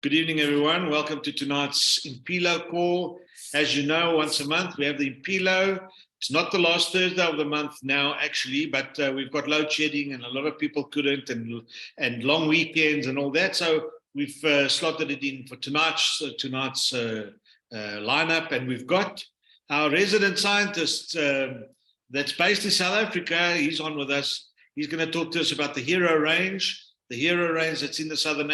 Good evening, everyone. Welcome to tonight's IMPiLO call. As you know, once a month we have the IMPiLO. It's not the last Thursday of the month now, actually, but we've got load shedding and a lot of people couldn't, and long weekends and all that. So we've slotted it in for tonight's lineup, and we've got our resident scientist that's based in South Africa. He's on with us. He's going to talk to us about the HiRO range. The HiRO range that's in Southern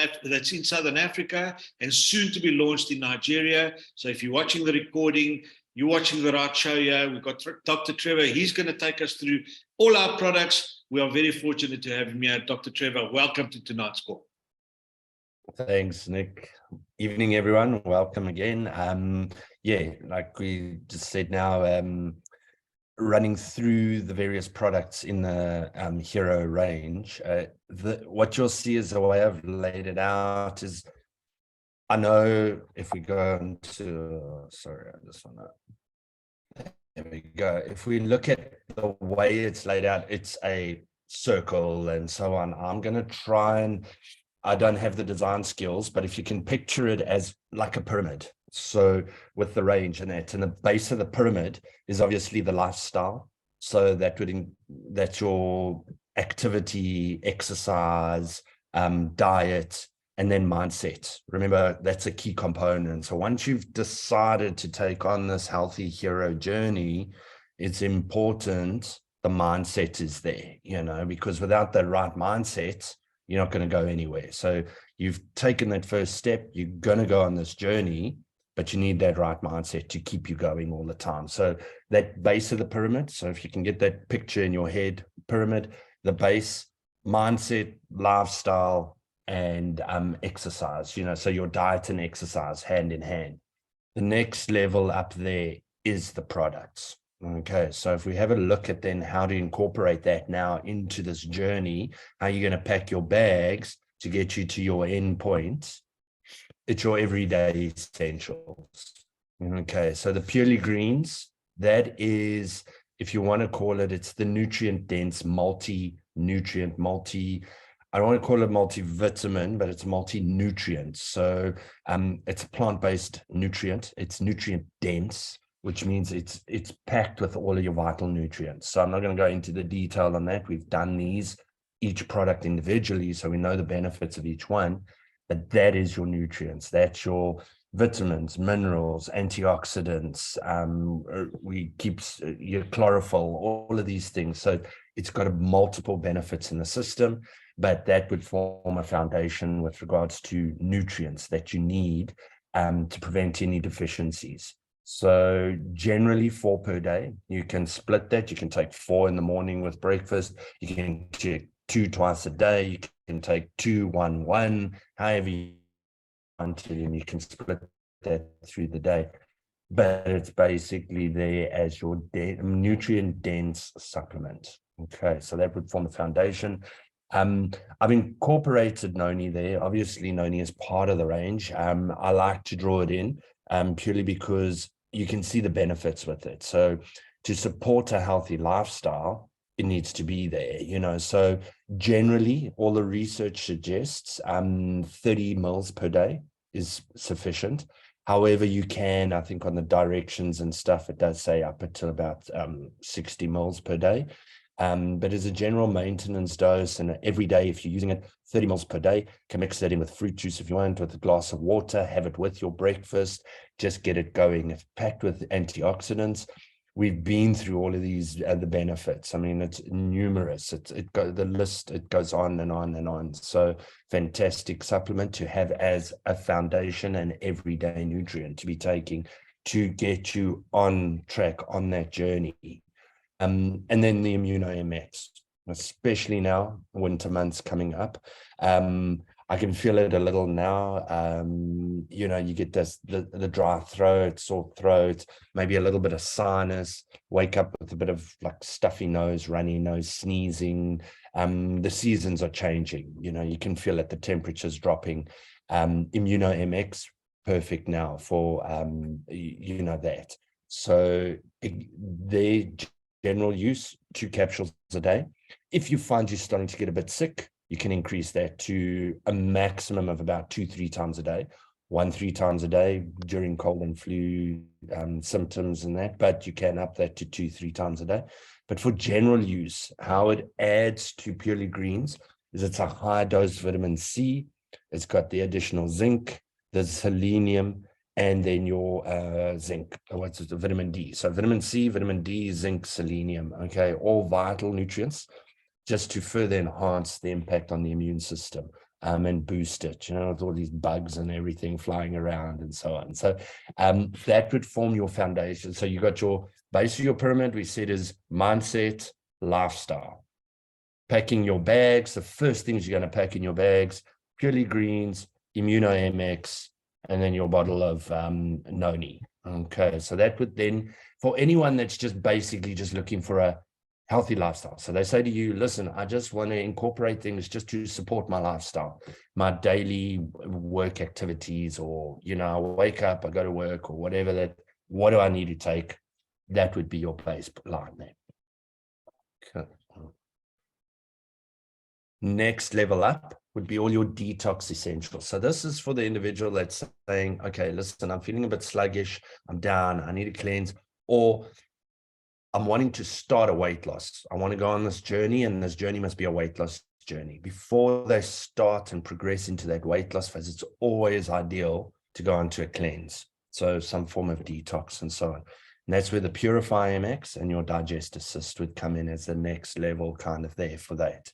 Africa and soon to be launched in Nigeria. So if you're watching the recording, you're watching the right show here. We've got Dr. Trevor. He's going to take us through all our products. We are very fortunate to have him here. Dr. Trevor, welcome to tonight's call. Thanks, Nick. Evening, everyone. Welcome again. Yeah, like we just said now, running through the various products in the HiRO range, what you'll see is the way I've laid it out is, I know if we go into, sorry, I just want to, there we go. If we look at the way it's laid out, it's a circle and so on. I'm going to try and, I don't have the design skills, but if you can picture it as like a pyramid. So with the range and that, and the base of the pyramid is obviously the lifestyle. So that's your activity, exercise, diet, and then mindset. Remember, that's a key component. So once you've decided to take on this healthy HiRO journey, it's important the mindset is there, because without the right mindset, you're not going to go anywhere. So you've taken that first step, you're going to go on this journey, but you need that right mindset to keep you going all the time. So that base of the pyramid, so if you can get that picture in your head, pyramid, the base, mindset, lifestyle, and exercise, so your diet and exercise hand in hand. The next level up there is the products. Okay, so if we have a look at then how to incorporate that now into this journey, how you're going to pack your bags to get you to your end point, it's your everyday essentials. Okay, so the purely greens, that is, if you want to call it, it's the nutrient dense multi-nutrient, I don't want to call it multivitamin, but it's multi-nutrient. So it's a plant-based nutrient, it's nutrient dense, which means it's packed with all of your vital nutrients. So I'm not going to go into the detail on that. We've done each product individually, so we know the benefits of each one, but that is your nutrients. That's your vitamins, minerals, antioxidants, we keep your chlorophyll, all of these things. So it's got multiple benefits in the system, but that would form a foundation with regards to nutrients that you need to prevent any deficiencies. So generally 4 per day. You can split that. You can take 4 in the morning with breakfast. You can take 2 twice a day. You can take 2, 1, 1, however you want to, and you can split that through the day. But it's basically there as your nutrient dense supplement. Okay, so that would form the foundation. I've incorporated noni there. Obviously, noni is part of the range. I like to draw it in purely because you can see the benefits with it. So to support a healthy lifestyle, it needs to be there, So generally, all the research suggests 30 mils per day is sufficient. However, you can, I think on the directions and stuff, it does say up until about 60 mils per day. But as a general maintenance dose, and every day, if you're using it 30 mils per day, can mix that in with fruit juice if you want, with a glass of water, have it with your breakfast, just get it going. It's packed with antioxidants. We've been through all of these the benefits. I mean, it's numerous. The list, it goes on and on and on. So fantastic supplement to have as a foundation and everyday nutrient to be taking to get you on track on that journey. And then the IMPiLO, especially now, winter months coming up. I can feel it a little now. You get the dry throat, sore throat, maybe a little bit of sinus, wake up with a bit of like stuffy nose, runny nose, sneezing. The seasons are changing. You can feel it, the temperature's dropping. IMPiLO, perfect now for, that. So their general use, 2 capsules a day. If you find you're starting to get a bit sick, you can increase that to a maximum of about 2-3 times a day. 1-3 times a day during cold and flu symptoms and that, but you can up that to 2-3 times a day. But for general use, how it adds to purely greens is it's a high dose vitamin C. It's got the additional zinc, the selenium, and then your zinc, what's it, vitamin D. So vitamin C, vitamin D, zinc, selenium, okay, all vital nutrients just to further enhance the impact on the immune system. And boost it, with all these bugs and everything flying around and so on. So that would form your foundation. So you got your base of your pyramid, we said, is mindset, lifestyle. Packing your bags, the first things you're going to pack in your bags, purely greens, Immuno MX, and then your bottle of Noni. Okay, so that would then, for anyone that's just basically just looking for a healthy lifestyle. So they say to you, listen, I just want to incorporate things just to support my lifestyle, my daily work activities, or, I wake up, I go to work or whatever that, what do I need to take? That would be your baseline there. Okay. Next level up would be all your detox essentials. So this is for the individual that's saying, okay, listen, I'm feeling a bit sluggish, I'm down, I need to cleanse, or I'm wanting to start a weight loss. I want to go on this journey, and this journey must be a weight loss journey. Before they start and progress into that weight loss phase, it's always ideal to go on to a cleanse. So some form of detox and so on. And that's where the Purify MX and your Digest Assist would come in as the next level kind of there for that.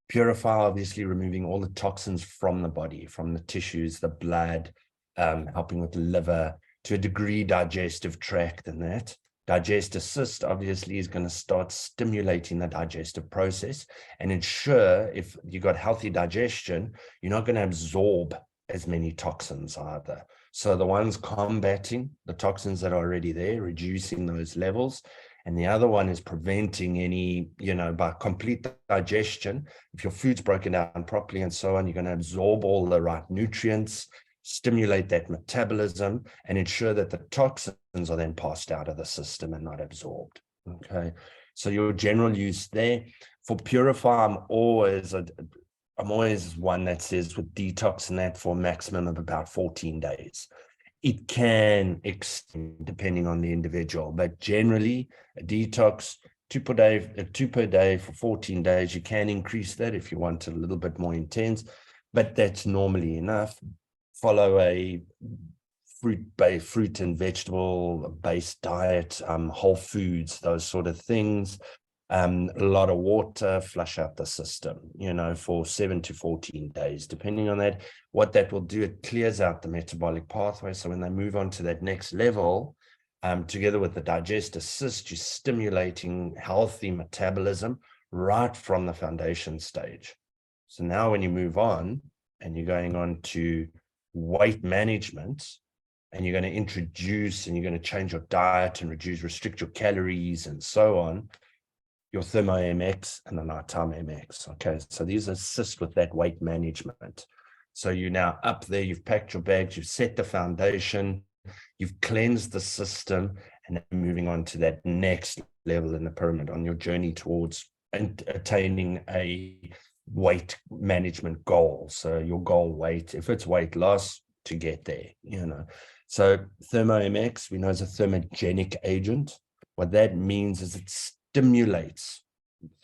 Purify, obviously removing all the toxins from the body, from the tissues, the blood, helping with the liver, to a degree digestive tract and that. Digest Assist obviously is going to start stimulating the digestive process and ensure if you got healthy digestion, you're not going to absorb as many toxins either. So the one's combating the toxins that are already there, reducing those levels. And the other one is preventing any, by complete digestion. If your food's broken down properly and so on, you're going to absorb all the right nutrients, stimulate that metabolism, and ensure that the toxins are then passed out of the system and not absorbed. Okay, so your general use there. For Purify, I'm always one that says with detox and that for a maximum of about 14 days. It can extend depending on the individual, but generally a detox 2 per day for 14 days. You can increase that if you want it a little bit more intense, but that's normally enough. Follow a fruit and vegetable based diet, whole foods, those sort of things. A lot of water, flush out the system, for 7 to 14 days, depending on that. What that will do, it clears out the metabolic pathway. So when they move on to that next level, together with the Digest Assist, you're stimulating healthy metabolism right from the foundation stage. So now when you move on and you're going on to weight management, and you're going to introduce and you're going to change your diet and restrict your calories and so on, your Thermo MX and the Nighttime MX. Okay, so these assist with that weight management. So you're now up there, you've packed your bags, you've set the foundation, you've cleansed the system, and then moving on to that next level in the pyramid on your journey towards attaining a weight management goal. So your goal weight, if it's weight loss, to get there, So Thermo MX, we know, is a thermogenic agent. What that means is it stimulates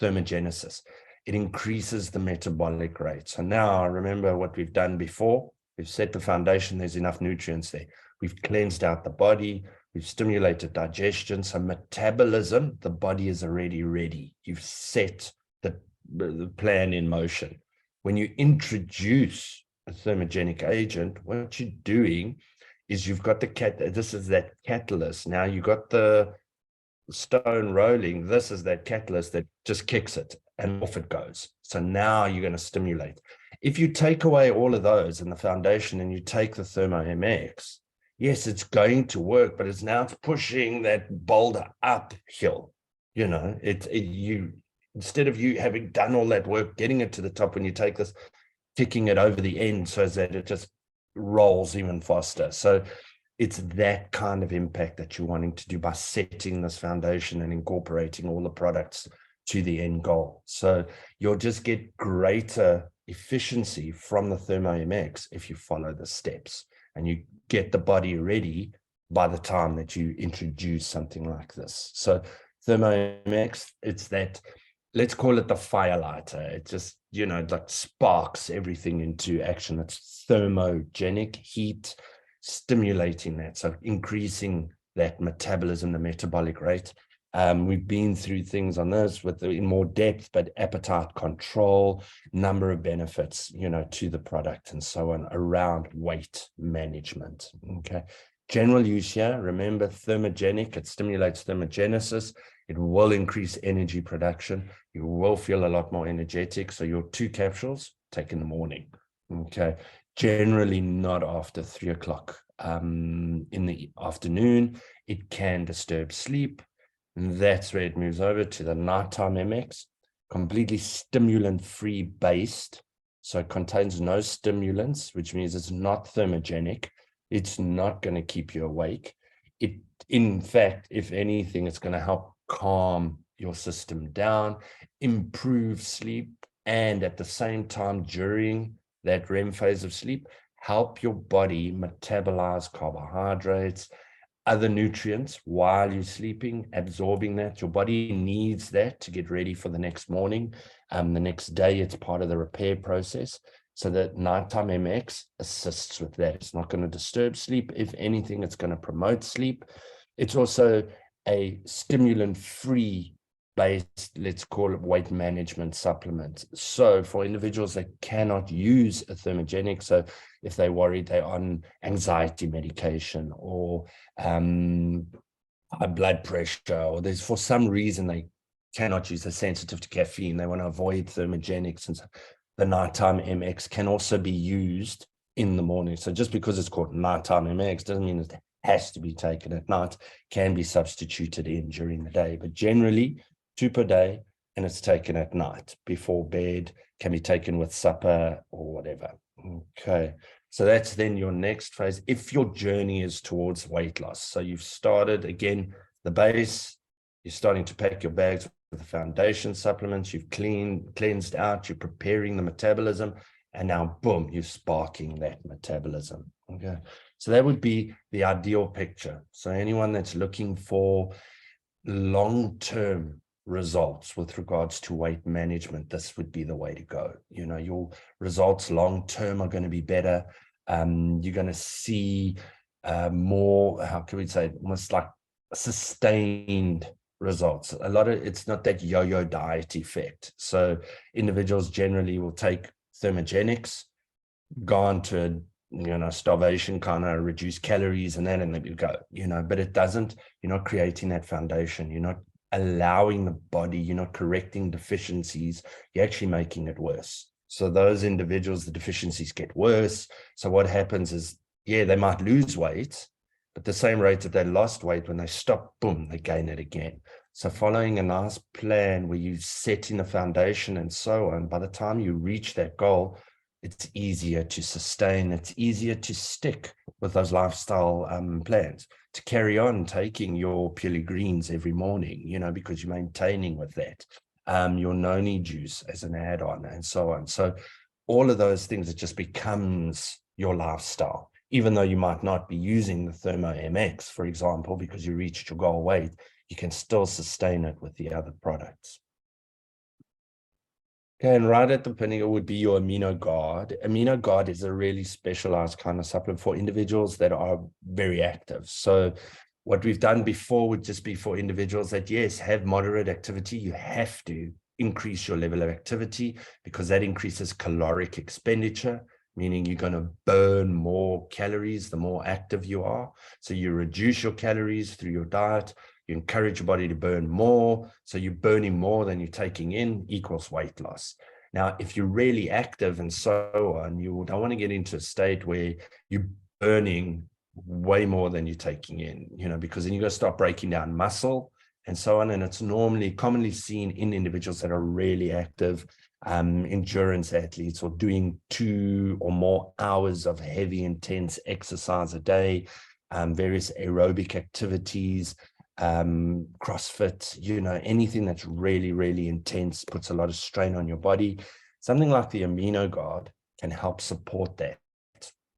thermogenesis. It increases the metabolic rate. So now remember what we've done before. We've set the foundation. There's enough nutrients there. We've cleansed out the body. We've stimulated digestion. So metabolism, the body is already ready. You've set the plan in motion. When you introduce a thermogenic agent, what you're doing is you've got this is that catalyst. Now you've got the stone rolling. This is that catalyst that just kicks it and off it goes. So now you're going to stimulate. If you take away all of those in the foundation and you take the Thermo MX, yes, it's going to work, but it's pushing that boulder uphill. Instead of you having done all that work, getting it to the top, when you take this, kicking it over the end so that it just rolls even faster. So it's that kind of impact that you're wanting to do by setting this foundation and incorporating all the products to the end goal. So you'll just get greater efficiency from the ThermoMX if you follow the steps and you get the body ready by the time that you introduce something like this. So ThermoMX, it's that, let's call it the firelighter. It just, like sparks everything into action. It's thermogenic, heat, stimulating that. So increasing that metabolism, the metabolic rate. We've been through things on this in more depth, but appetite control, number of benefits, to the product and so on around weight management. Okay. General use here, remember, thermogenic, it stimulates thermogenesis. It will increase energy production. You will feel a lot more energetic. So your 2 capsules, take in the morning. Okay. Generally not after 3 o'clock in the afternoon. It can disturb sleep. And that's where it moves over to the nighttime MX, completely stimulant-free based. So it contains no stimulants, which means it's not thermogenic. It's not going to keep you awake. In fact, if anything, it's going to help calm your system down, improve sleep, and at the same time, during that REM phase of sleep, help your body metabolize carbohydrates, other nutrients while you're sleeping, absorbing that. Your body needs that to get ready for the next morning. The next day, it's part of the repair process. So that nighttime MX assists with that. It's not going to disturb sleep. If anything, it's going to promote sleep. It's also a stimulant-free based, let's call it, weight management supplement. So for individuals that cannot use a thermogenic, so if they're worried they're on anxiety medication or high blood pressure, or there's for some reason they cannot use, they're sensitive to caffeine, they want to avoid thermogenics, and so the nighttime MX can also be used in the morning. So just because it's called nighttime MX doesn't mean it has to be taken at night, can be substituted in during the day, but generally 2 per day, and it's taken at night before bed, can be taken with supper or whatever. Okay, so that's then your next phase if your journey is towards weight loss. So you've started, again, the base, you're starting to pack your bags with the foundation supplements, you've cleansed out, you're preparing the metabolism, and now boom, you're sparking that metabolism. Okay, so that would be the ideal picture. So anyone that's looking for long-term results with regards to weight management, this would be the way to go. Your results long-term are going to be better. You're going to see more, how can we say, almost like sustained results. It's not that yo-yo diet effect. So individuals generally will take thermogenics, go on to starvation, kind of reduce calories and then you go, but it doesn't, you're not creating that foundation, you're not allowing the body, you're not correcting deficiencies, you're actually making it worse. So those individuals, the deficiencies get worse. So what happens is, they might lose weight, but the same rate that they lost weight, when they stop, boom, they gain it again. So following a nice plan where you set in the foundation and so on, by the time you reach that goal, it's easier to sustain, it's easier to stick with those lifestyle plans, to carry on taking your purely greens every morning, because you're maintaining with that, your noni juice as an add-on and so on. So all of those things, it just becomes your lifestyle. Even though you might not be using the Thermo MX, for example, because you reached your goal weight, you can still sustain it with the other products. Okay, and right at the pinnacle would be your Amino Guard. Amino Guard is a really specialized kind of supplement for individuals that are very active. So what we've done before would just be for individuals that, yes, have moderate activity. You have to increase your level of activity because that increases caloric expenditure, meaning you're going to burn more calories the more active you are. So you reduce your calories through your diet. You encourage your body to burn more. So you're burning more than you're taking in equals weight loss. Now, if you're really active and so on, you don't want to get into a state where you're burning way more than you're taking in, because then you're going to start breaking down muscle and so on. And it's normally commonly seen in individuals that are really active, endurance athletes, or doing 2 or more hours of heavy, intense exercise a day, various aerobic activities, CrossFit, anything that's really, really intense, puts a lot of strain on your body. Something like the Amino Guard can help support that.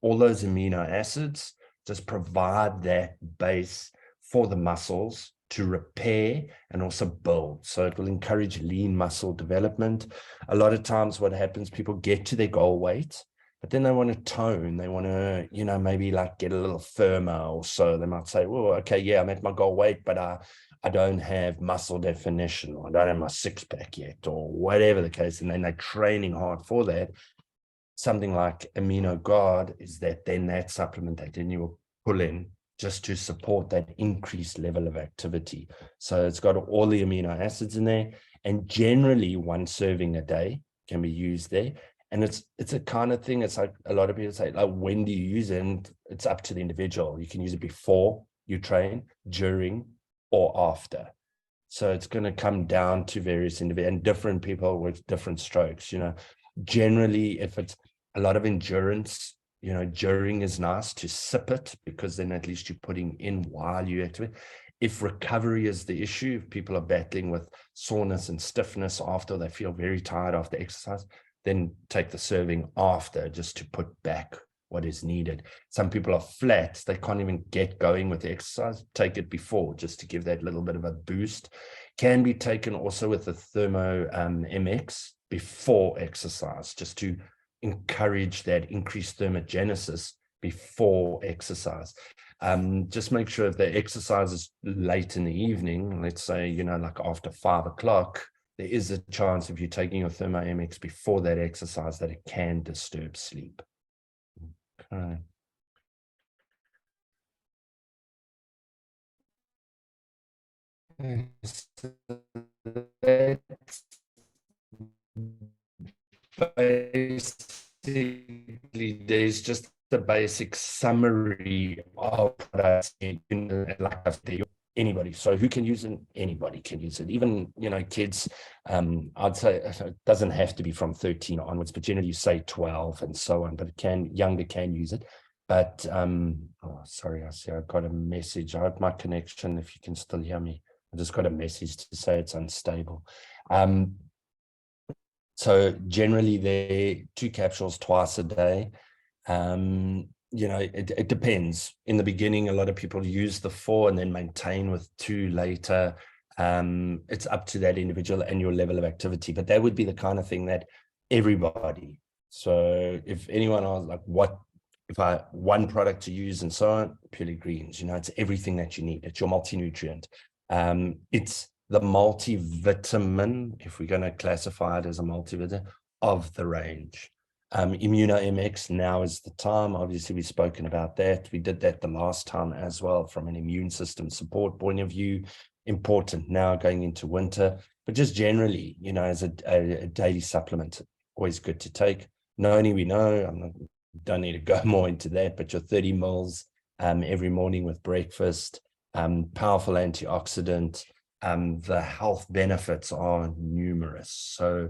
All those amino acids just provide that base for the muscles to repair and also build. So it will encourage lean muscle development. A lot of times what happens, people get to their goal weight, but then they want to tone. They want to, maybe like get a little firmer or so. They might say, well, okay, yeah, I'm at my goal weight, but I don't have muscle definition, or I don't have my six-pack yet, or whatever the case. And then they're training hard for that. Something like Amino Guard is that supplement that then you will pull in just to support that increased level of activity. So it's got all the amino acids in there, and generally 1 serving a day can be used there. And it's a kind of thing, it's like a lot of people say, like, when do you use it? And it's up to the individual. You can use it before you train, during, or after. So it's going to come down to various individuals and different people with different strokes. Generally, if it's a lot of endurance, during is nice to sip it, because then at least you're putting in while you activate. If recovery is the issue, if people are battling with soreness and stiffness after, they feel very tired after exercise, then take the serving after, just to put back what is needed. Some people are flat, they can't even get going with the exercise, take it before, just to give that little bit of a boost. Can be taken also with the Thermo MX before exercise, just to encourage that increased thermogenesis before exercise. Just make sure if the exercise is late in the evening, let's say, like after 5 o'clock, there is a chance if you're taking your Thermo MX before that exercise that it can disturb sleep. Okay. Basically, there's just the basic summary of products, like I said, anybody. So who can use it? Anybody can use it. Even, kids, I'd say it doesn't have to be from 13 onwards, but generally you say 12 and so on, but younger can use it. But, sorry, I see I got a message. I hope my connection, if you can still hear me, I just got a message to say it's unstable. So generally they're 2 capsules twice a day. It depends. In the beginning, a lot of people use the 4 and then maintain with 2 later. It's up to that individual and your level of activity, but that would be the kind of thing that everybody. So if anyone asks, like, if I one product to use and so on, purely greens, it's everything that you need. It's your multi-nutrient. It's the multivitamin, if we're going to classify it as a multivitamin, of the range. Immuno MX, now is the time. Obviously, we've spoken about that. We did that the last time as well from an immune system support point of view. Important now going into winter, but just generally, as a daily supplement, always good to take. Noni, we know, don't need to go more into that, but your 30 mils every morning with breakfast, powerful antioxidant. The health benefits are numerous. So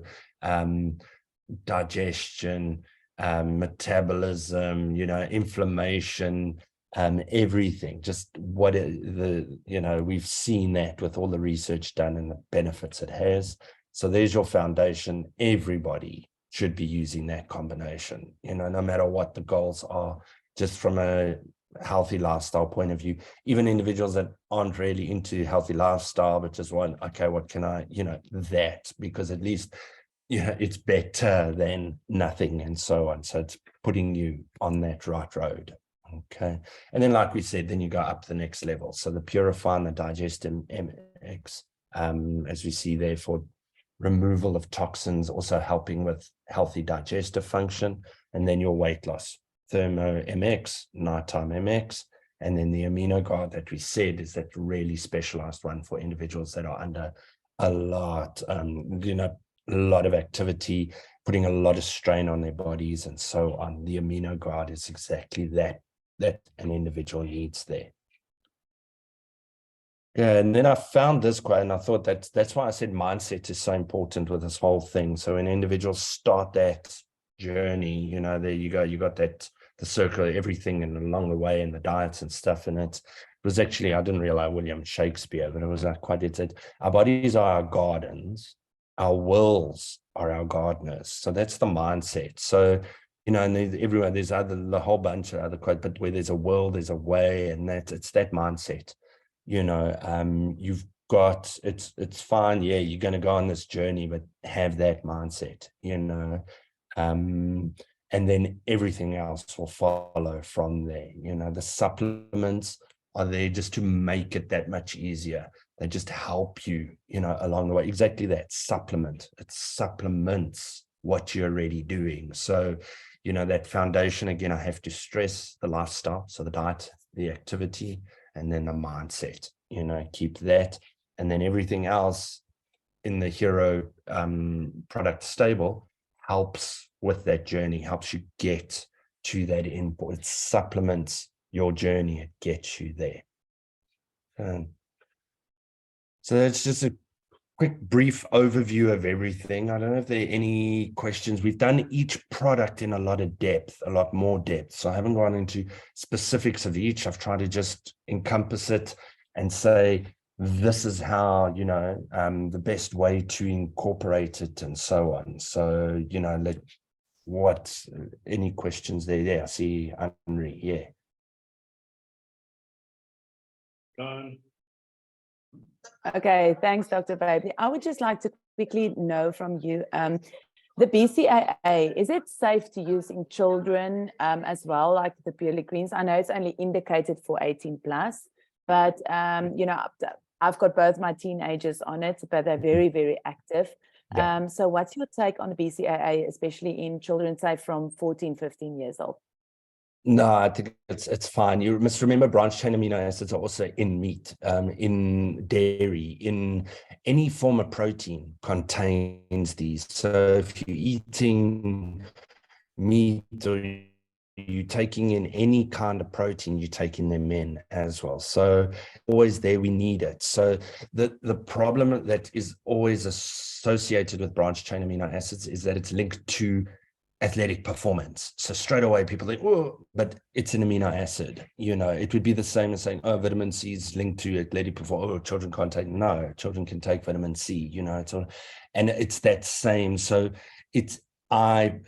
digestion, metabolism, inflammation, everything, just we've seen that with all the research done and the benefits it has. So there's your foundation. Everybody should be using that combination, no matter what the goals are, just from a healthy lifestyle point of view. Even individuals that aren't really into healthy lifestyle, but just want, okay, what can I, that, because at least, it's better than nothing and so on. So it's putting you on that right road. Okay. And then, like we said, then you go up the next level. So the Purify and the Digestive MX, as we see there, for removal of toxins, also helping with healthy digestive function, and then your weight loss. Thermo MX, Nighttime MX, and then the Amino Guard that we said is that really specialized one for individuals that are under a lot, a lot of activity, putting a lot of strain on their bodies and so on. The Amino Guard is exactly that an individual needs there. Yeah, and then I found this quote, and I thought that's why I said mindset is so important with this whole thing. So when individuals start that journey, there you go, you got that, the circle of everything and along the way, and the diets and stuff. And it was actually, I didn't realize William Shakespeare, but it was quite, it said, our bodies are our gardens, our wills are our gardeners. So that's the mindset. So, you know, and everyone, there's a whole bunch of other quotes, but where there's a will, there's a way, and it's that mindset. You know, you've got, it's fine. Yeah, you're going to go on this journey, but have that mindset, you know, and then everything else will follow from there. You know, the supplements are there just to make it that much easier. They just help you, you know, along the way. Exactly that, supplement. It supplements what you're already doing. So, you know, that foundation, again, I have to stress the lifestyle. So the diet, the activity, and then the mindset, you know, keep that. And then everything else in the HiRO product stable helps with that journey, helps you get to that endpoint. It supplements your journey. It gets you there. So that's just a quick brief overview of everything. I don't know if there are any questions. We've done each product in a lot of depth, a lot more depth. So I haven't gone into specifics of each. I've tried to just encompass it and say, this is how, you know, the best way to incorporate it and so on. So, you know, any questions there? Yeah, I see Anri, yeah. Okay, thanks, Dr. Baillie. I would just like to quickly know from you, the BCAA, is it safe to use in children as well, like the purely greens? I know it's only indicated for 18 plus, but you know, I've got both my teenagers on it, but they're very, very active. Yeah. So what's your take on the BCAA, especially in children, say from 14, 15 years old? No, I think it's fine. You must remember branched chain amino acids are also in meat, in dairy, in any form of protein contains these. So if you're eating meat or you're taking in any kind of protein, you're taking them in as well. So always there, we need it. So the problem that is always associated with branched chain amino acids is that it's linked to athletic performance. So straight away people think, oh, but it's an amino acid. You know, it would be the same as saying, oh, vitamin C is linked to athletic performance. Oh, children can't take. No, children can take vitamin C, you know, and it's that same. So I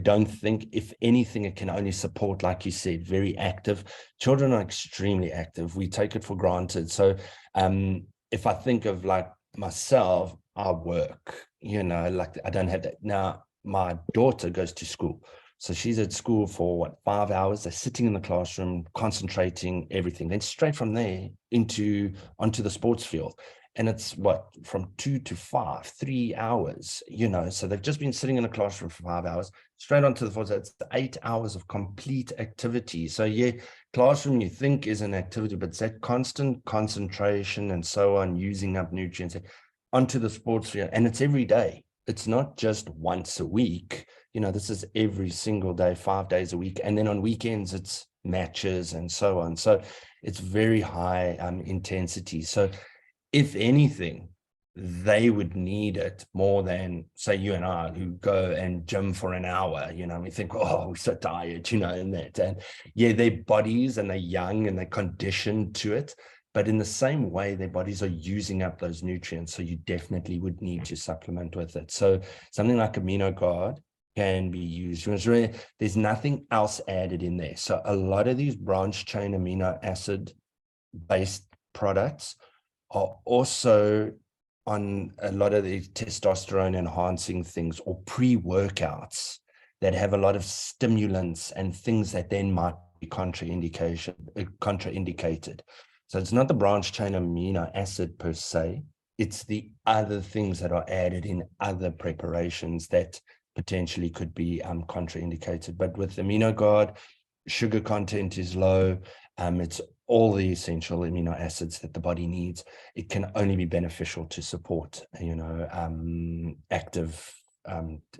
don't think, if anything, it can only support, like you said, very active. Children are extremely active. We take it for granted. So if I think of like myself, I work, you know, like I don't have that. Now, my daughter goes to school. So she's at school for 5 hours. They're sitting in the classroom, concentrating, everything. Then straight from there onto the sports field. And it's from 2 to 5, 3 hours, you know. So they've just been sitting in the classroom for 5 hours, straight onto the field. So it's 8 hours of complete activity. So yeah, classroom you think is an activity, but it's that constant concentration and so on, using up nutrients onto the sports field. And it's every day. It's not just once a week, you know, this is every single day, 5 days a week. And then on weekends, it's matches and so on. So it's very high intensity. So if anything, they would need it more than, say, you and I, who go and gym for an hour, you know, we think, oh, we're so tired, you know, and that. And yeah, their bodies, and they're young and they're conditioned to it. But in the same way, their bodies are using up those nutrients. So you definitely would need to supplement with it. So something like Amino Guard can be used. There's nothing else added in there. So a lot of these branched chain amino acid based products are also on a lot of the testosterone enhancing things or pre-workouts that have a lot of stimulants and things that then might be contraindicated. So it's not the branched chain amino acid per se, it's the other things that are added in other preparations that potentially could be contraindicated. But with Amino Guard, sugar content is low. It's all the essential amino acids that the body needs. It can only be beneficial to support, you know, active,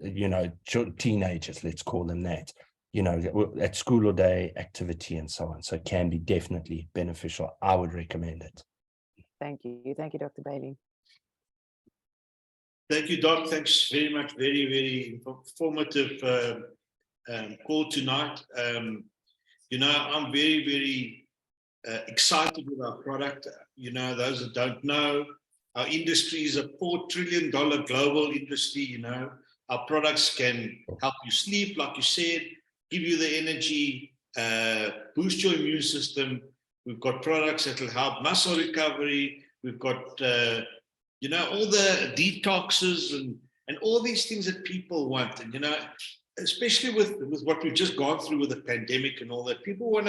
you know, teenagers, let's call them that. You know, at school all day activity and so on. So it can be definitely beneficial. I would recommend it. Thank you. Thank you, Dr. Baillie. Thank you, Doc. Thanks very much. Very, very informative call tonight. You know, I'm very, very excited with our product. You know, those that don't know, our industry is a $4 trillion global industry, you know. Our products can help you sleep, like you said, give you the energy, boost your immune system. We've got products that will help muscle recovery. We've got, you know, all the detoxes and all these things that people want. And, you know, especially with what we've just gone through with the pandemic and all that, people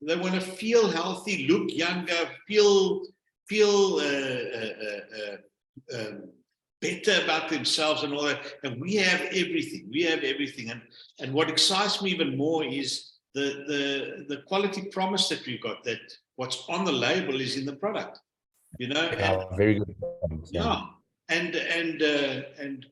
they want to feel healthy, look younger, feel better about themselves and all that. And we have everything. We have everything. And what excites me even more is the quality promise that we've got, that what's on the label is in the product. You know, Yeah, very good. yeah, and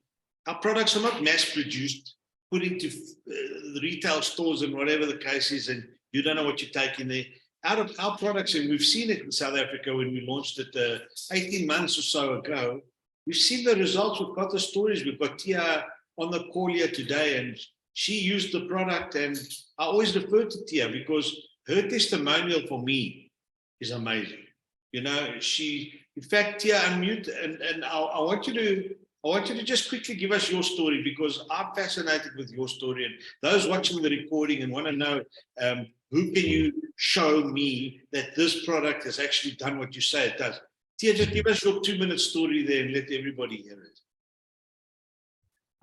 our products are not mass produced, put into the retail stores and whatever the case is, and you don't know what you take in there. Out of our products, and we've seen it in South Africa when we launched it 18 months or so ago, we've seen the results. We've got the stories. We've got Tia on the call here today, and she used the product, and I always refer to Tia because her testimonial for me is amazing. You know, in fact, Tia, unmute, and I want you to just quickly give us your story, because I'm fascinated with your story, and those watching the recording and want to know, who can you show me that this product has actually done what you say it does? Tia, just give us your 2-minute story there and let everybody hear it.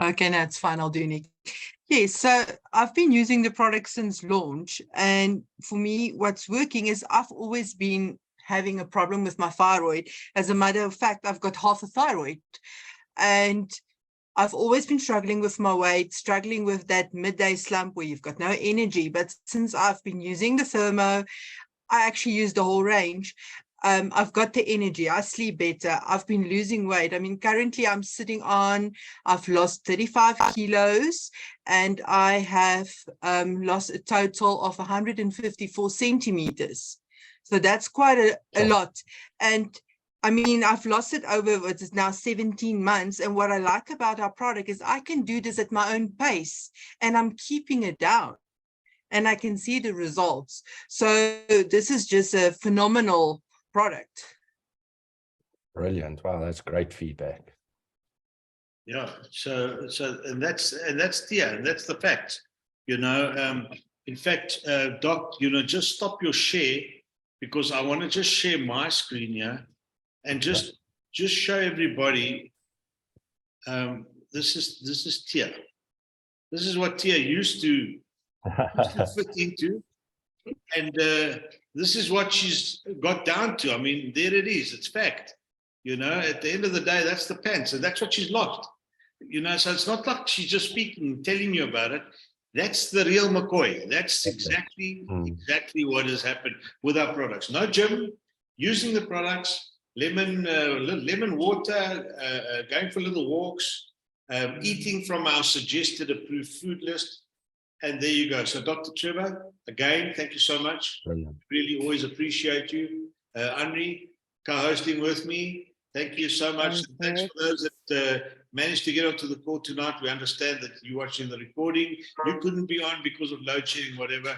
Okay, that's fine. I'll do, Nick. Yes, so I've been using the product since launch, and for me, what's working is I've always been having a problem with my thyroid. As a matter of fact, I've got half a thyroid, and I've always been struggling with my weight, struggling with that midday slump where you've got no energy. But since I've been using the Thermo, I actually use the whole range. I've got the energy, I sleep better, I've been losing weight. I mean, currently I've lost 35 kilos, and I have lost a total of 154 centimeters. So that's quite a lot. And I mean, I've lost it over what is now 17 months. And what I like about our product is I can do this at my own pace, and I'm keeping it down, and I can see the results. So this is just a phenomenal product. Brilliant. Wow, that's great feedback. Yeah. So and that's Tia, and that's the fact. You know, in fact, Doc, you know, just stop your share, because I want to just share my screen here and just show everybody. This is Tia. This is what Tia used to fit into, and this is what she's got down to. I mean, there it is. It's fact. You know, at the end of the day, that's the pants, and that's what she's lost. You know, so it's not like she's just speaking, telling you about it. That's the real McCoy. That's exactly what has happened with our products. No gym, using the products, lemon water, going for little walks, eating from our suggested approved food list. And there you go. So Dr. Trevor, again, thank you so much. Brilliant. Really always appreciate you. Anri, co-hosting with me. Thank you so much. Thanks for those that managed to get onto the call tonight. We understand that you're watching the recording. You couldn't be on because of load shedding, whatever.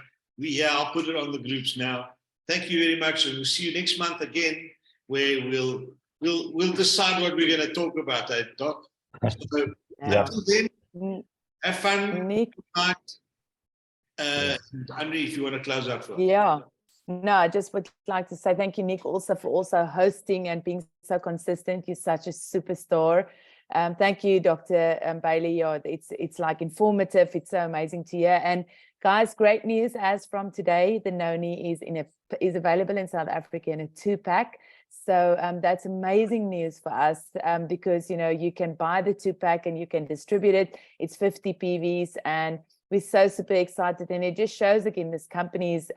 I'll put it on the groups now. Thank you very much. And we'll see you next month again, where we'll decide what we're going to talk about, Doc. So until then, have fun. Good night. Anri, if you want to close out for us. Yeah. No, I just would like to say thank you, Nick, also for hosting and being so consistent. You're such a superstar. Thank you, Dr. Baillie. It's like informative. It's so amazing to hear. And guys, great news as from today, the Noni is available in South Africa in a 2-pack. So that's amazing news for us, because you know, you can buy the 2-pack and you can distribute it. It's 50 PVs, and we're so super excited, and it just shows again this company is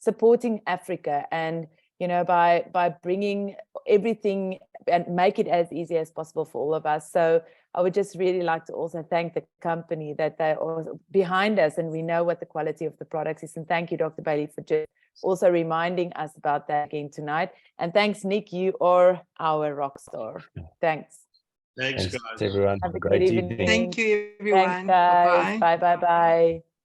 supporting Africa, and you know, by bringing everything and make it as easy as possible for all of us. So I would just really like to also thank the company that they are behind us, and we know what the quality of the products is. And thank you, Dr. Baillie, for just also reminding us about that again tonight. And thanks, Nick, you are our rock star. Thanks. Thanks, guys. Everyone. Have a great evening. Thank you, everyone. Thanks, guys. Bye.